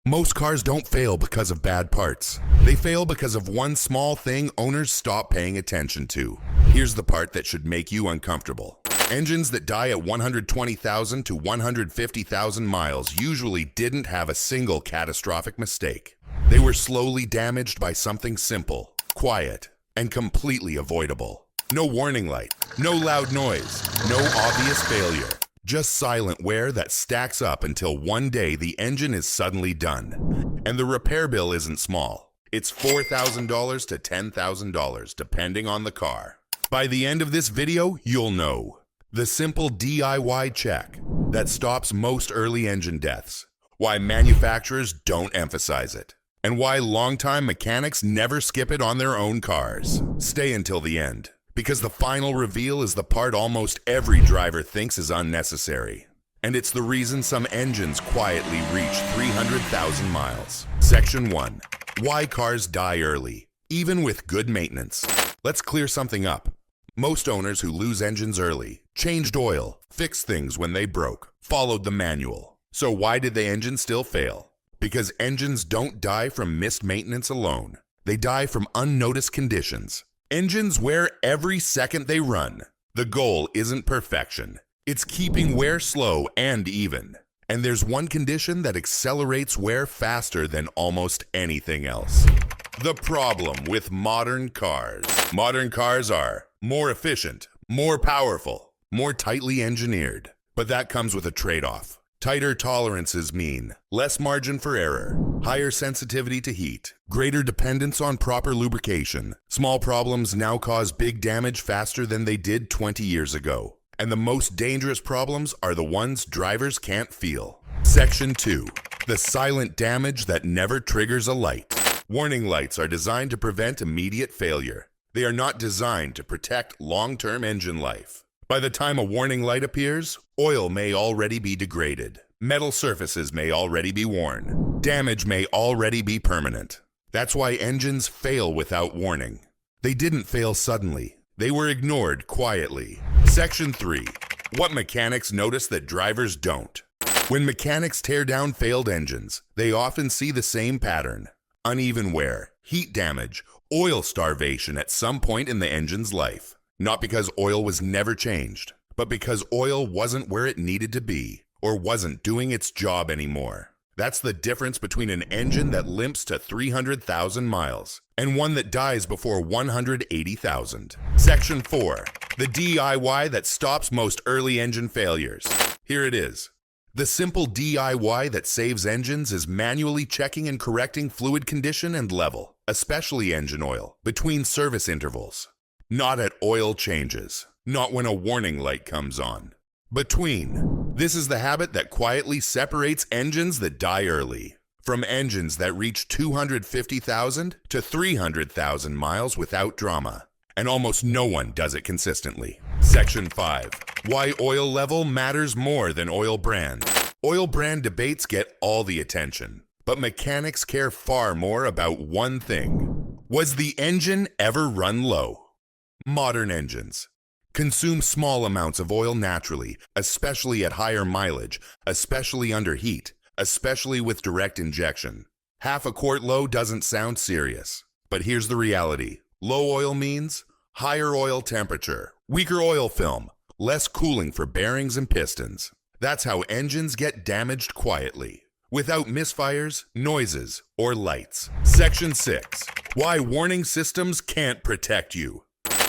Most cars don't fail because of bad parts. They fail because of one small thing owners stop paying attention to. Here's the part that should make you uncomfortable. Engines that die at 120,000 to 150,000 miles usually didn't have a single catastrophic mistake. They were slowly damaged by something simple, quiet, and completely avoidable. No warning light, no loud noise, no obvious failure. Just silent wear that stacks up until one day the engine is suddenly done. And the repair bill isn't small. It's $4,000 to $10,000 depending on the car. By the end of this video, you'll know. The simple DIY check that stops most early engine deaths. Why manufacturers don't emphasize it. And why longtime mechanics never skip it on their own cars. Stay until the end, because the final reveal is the part almost every driver thinks is unnecessary. And it's the reason some engines quietly reach 300,000 miles. Section 1. Why cars die early, even with good maintenance. Let's clear something up. Most owners who lose engines early changed oil, fixed things when they broke, followed the manual. So why did the engine still fail? Because engines don't die from missed maintenance alone. They die from unnoticed conditions. Engines wear every second they run. The goal isn't perfection. It's keeping wear slow and even. And there's one condition that accelerates wear faster than almost anything else. The problem with modern cars. Modern cars are more efficient, more powerful, more tightly engineered. But that comes with a trade-off. Tighter tolerances mean less margin for error, higher sensitivity to heat, greater dependence on proper lubrication. Small problems now cause big damage faster than they did 20 years ago. And the most dangerous problems are the ones drivers can't feel. Section 2. The silent damage that never triggers a light. Warning lights are designed to prevent immediate failure. They are not designed to protect long-term engine life. By the time a warning light appears, oil may already be degraded. Metal surfaces may already be worn. Damage may already be permanent. That's why engines fail without warning. They didn't fail suddenly. They were ignored quietly. Section 3. What mechanics notice that drivers don't. When mechanics tear down failed engines, they often see the same pattern. Uneven wear, heat damage, oil starvation at some point in the engine's life. Not because oil was never changed, but because oil wasn't where it needed to be, or wasn't doing its job anymore. That's the difference between an engine that limps to 300,000 miles and one that dies before 180,000. Section 4. The DIY that stops most early engine failures. Here it is. The simple DIY that saves engines is manually checking and correcting fluid condition and level, especially engine oil, between service intervals. Not at oil changes, not when a warning light comes on. Between. This is the habit that quietly separates engines that die early from engines that reach 250,000 to 300,000 miles without drama. And almost no one does it consistently. Section 5. Why oil level matters more than oil brand. Oil brand debates get all the attention, but mechanics care far more about one thing. Was the engine ever run low? Modern engines consume small amounts of oil naturally, especially at higher mileage, especially under heat, especially with direct injection. Half a quart low doesn't sound serious, but here's the reality. Low oil means higher oil temperature, weaker oil film, less cooling for bearings and pistons. That's how engines get damaged quietly, without misfires, noises, or lights. Section 6. Why warning systems can't protect you.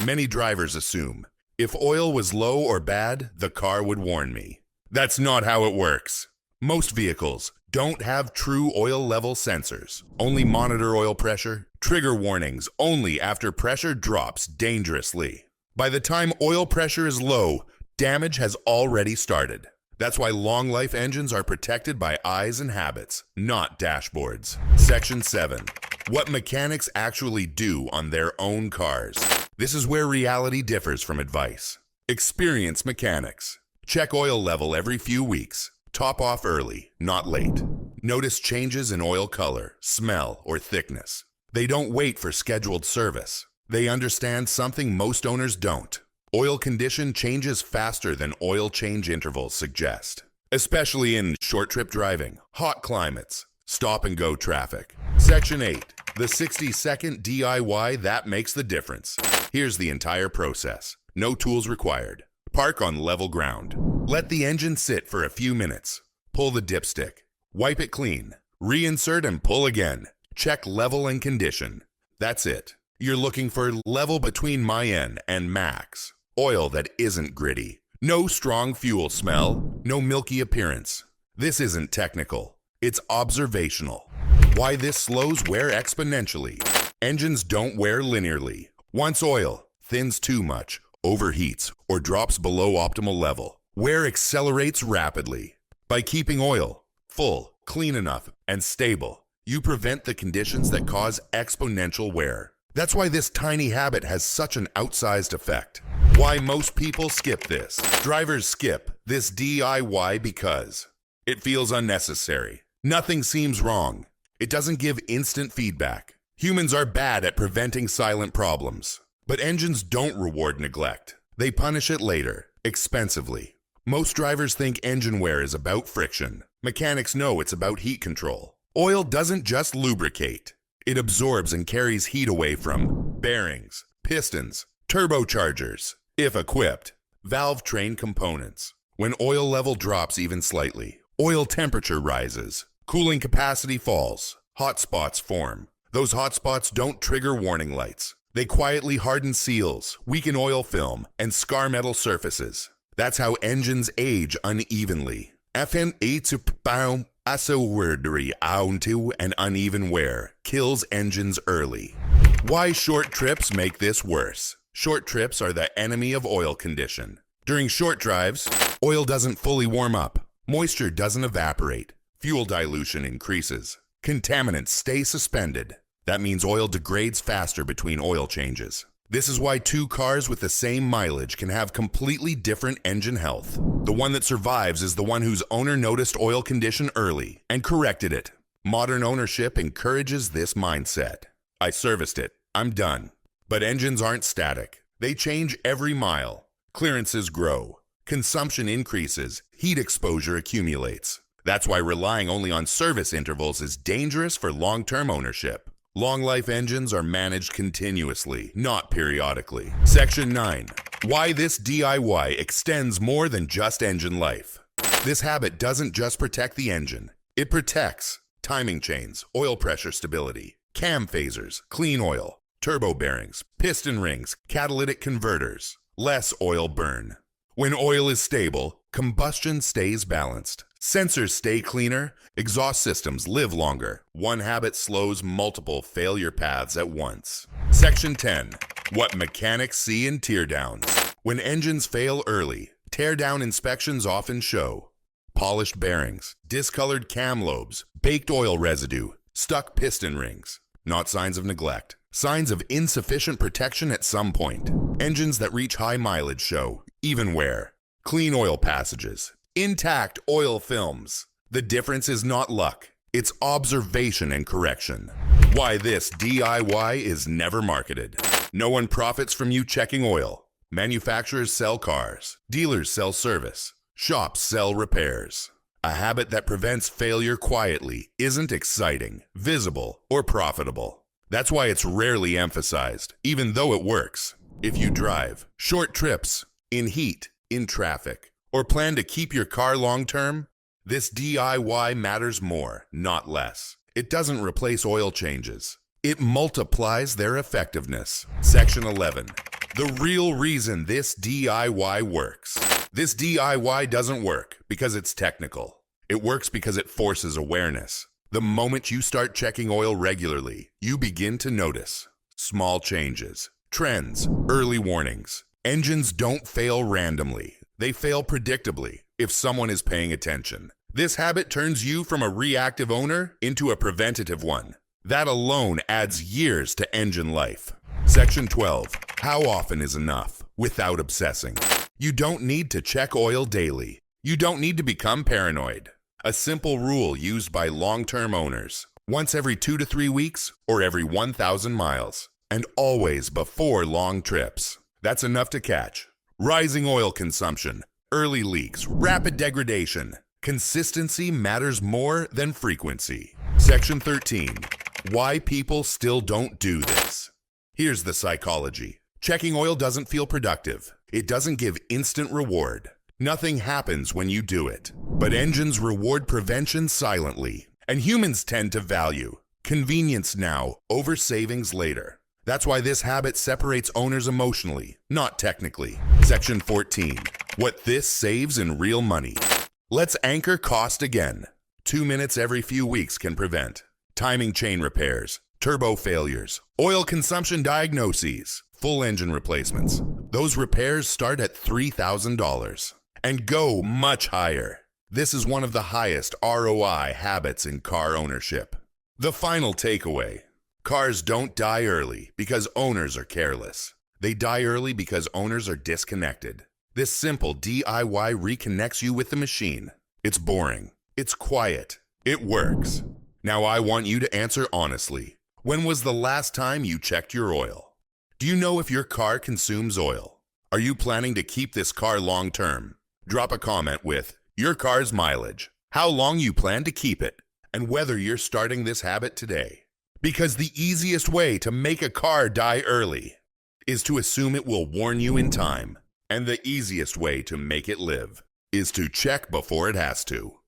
Many drivers assume, if oil was low or bad, the car would warn me. That's not how it works. Most vehicles don't have true oil level sensors, only monitor oil pressure, trigger warnings only after pressure drops dangerously. By the time oil pressure is low, damage has already started. That's why long life engines are protected by eyes and habits, not dashboards. Section 7. What mechanics actually do on their own cars. This is where reality differs from advice. Experienced mechanics. Check oil level every few weeks. Top off early, not late. Notice changes in oil color, smell, or thickness. They don't wait for scheduled service. They understand something most owners don't. Oil condition changes faster than oil change intervals suggest. Especially in short trip driving, hot climates, stop and go traffic. Section 8. The 60-second DIY that makes the difference. Here's the entire process. No tools required. Park on level ground. Let the engine sit for a few minutes. Pull the dipstick. Wipe it clean. Reinsert and pull again. Check level and condition. That's it. You're looking for level between min and max. Oil that isn't gritty. No strong fuel smell. No milky appearance. This isn't technical. It's observational. Why this slows wear exponentially. Engines don't wear linearly. Once oil thins too much, overheats, or drops below optimal level, wear accelerates rapidly. By keeping oil full, clean enough, and stable, you prevent the conditions that cause exponential wear. That's why this tiny habit has such an outsized effect. Why most people skip this. Drivers skip this DIY because it feels unnecessary. Nothing seems wrong. It doesn't give instant feedback. Humans are bad at preventing silent problems. But engines don't reward neglect. They punish it later, expensively. Most drivers think engine wear is about friction. Mechanics know it's about heat control. Oil doesn't just lubricate. It absorbs and carries heat away from bearings, pistons, turbochargers, if equipped, valve train components. When oil level drops even slightly, oil temperature rises, cooling capacity falls, hot spots form. Those hot spots don't trigger warning lights. They quietly harden seals, weaken oil film, and scar metal surfaces. That's how engines age unevenly. Onto and uneven wear kills engines early. Why short trips make this worse? Short trips are the enemy of oil condition. During short drives, oil doesn't fully warm up. Moisture doesn't evaporate. Fuel dilution increases. Contaminants stay suspended. That means oil degrades faster between oil changes. This is why two cars with the same mileage can have completely different engine health. The one that survives is the one whose owner noticed oil condition early and corrected it. Modern ownership encourages this mindset. I serviced it. I'm done. But engines aren't static. They change every mile. Clearances grow. Consumption increases. Heat exposure accumulates. That's why relying only on service intervals is dangerous for long-term ownership. Long-life engines are managed continuously, not periodically. Section 9. Why this DIY extends more than just engine life. This habit doesn't just protect the engine. It protects timing chains, oil pressure stability, cam phasers, clean oil, turbo bearings, piston rings, catalytic converters, less oil burn. When oil is stable, combustion stays balanced. Sensors stay cleaner, exhaust systems live longer. One habit slows multiple failure paths at once. Section 10. What mechanics see in teardowns. When engines fail early, teardown inspections often show polished bearings, discolored cam lobes, baked oil residue, stuck piston rings. Not signs of neglect. Signs of insufficient protection at some point. Engines that reach high mileage show even wear, clean oil passages, intact oil films. The difference is not luck, it's observation and correction. Why this DIY is never marketed. No one profits from you checking oil. Manufacturers sell cars, dealers sell service, shops sell repairs. A habit that prevents failure quietly isn't exciting, visible, or profitable. That's why it's rarely emphasized, even though it works. If you drive short trips, in heat, in traffic, or plan to keep your car long-term, this DIY matters more, not less. It doesn't replace oil changes. It multiplies their effectiveness. Section 11. The real reason this DIY works. This DIY doesn't work because it's technical. It works because it forces awareness. The moment you start checking oil regularly, you begin to notice small changes, trends, early warnings. Engines don't fail randomly. They fail predictably if someone is paying attention. This habit turns you from a reactive owner into a preventative one. That alone adds years to engine life. Section 12. How often is enough without obsessing? You don't need to check oil daily. You don't need to become paranoid. A simple rule used by long-term owners. Once every 2 to 3 weeks or every 1,000 miles. And always before long trips. That's enough to catch rising oil consumption, early leaks, rapid degradation, Consistency matters more than frequency. Section 13. Why people still don't do this. Here's the psychology. Checking oil doesn't feel productive. It doesn't give instant reward. Nothing happens when you do it. But engines reward prevention silently. And humans tend to value convenience now over savings later. That's why this habit separates owners emotionally, not technically. Section 14. What this saves in real money. Let's anchor cost again. 2 minutes every few weeks can prevent timing chain repairs, turbo failures, oil consumption diagnoses, full engine replacements. Those repairs start at $3,000 and go much higher. This is one of the highest ROI habits in car ownership. The final takeaway. Cars don't die early because owners are careless. They die early because owners are disconnected. This simple DIY reconnects you with the machine. It's boring. It's quiet. It works. Now I want you to answer honestly. When was the last time you checked your oil? Do you know if your car consumes oil? Are you planning to keep this car long term? Drop a comment with your car's mileage, how long you plan to keep it, and whether you're starting this habit today. Because the easiest way to make a car die early is to assume it will warn you in time. And the easiest way to make it live is to check before it has to.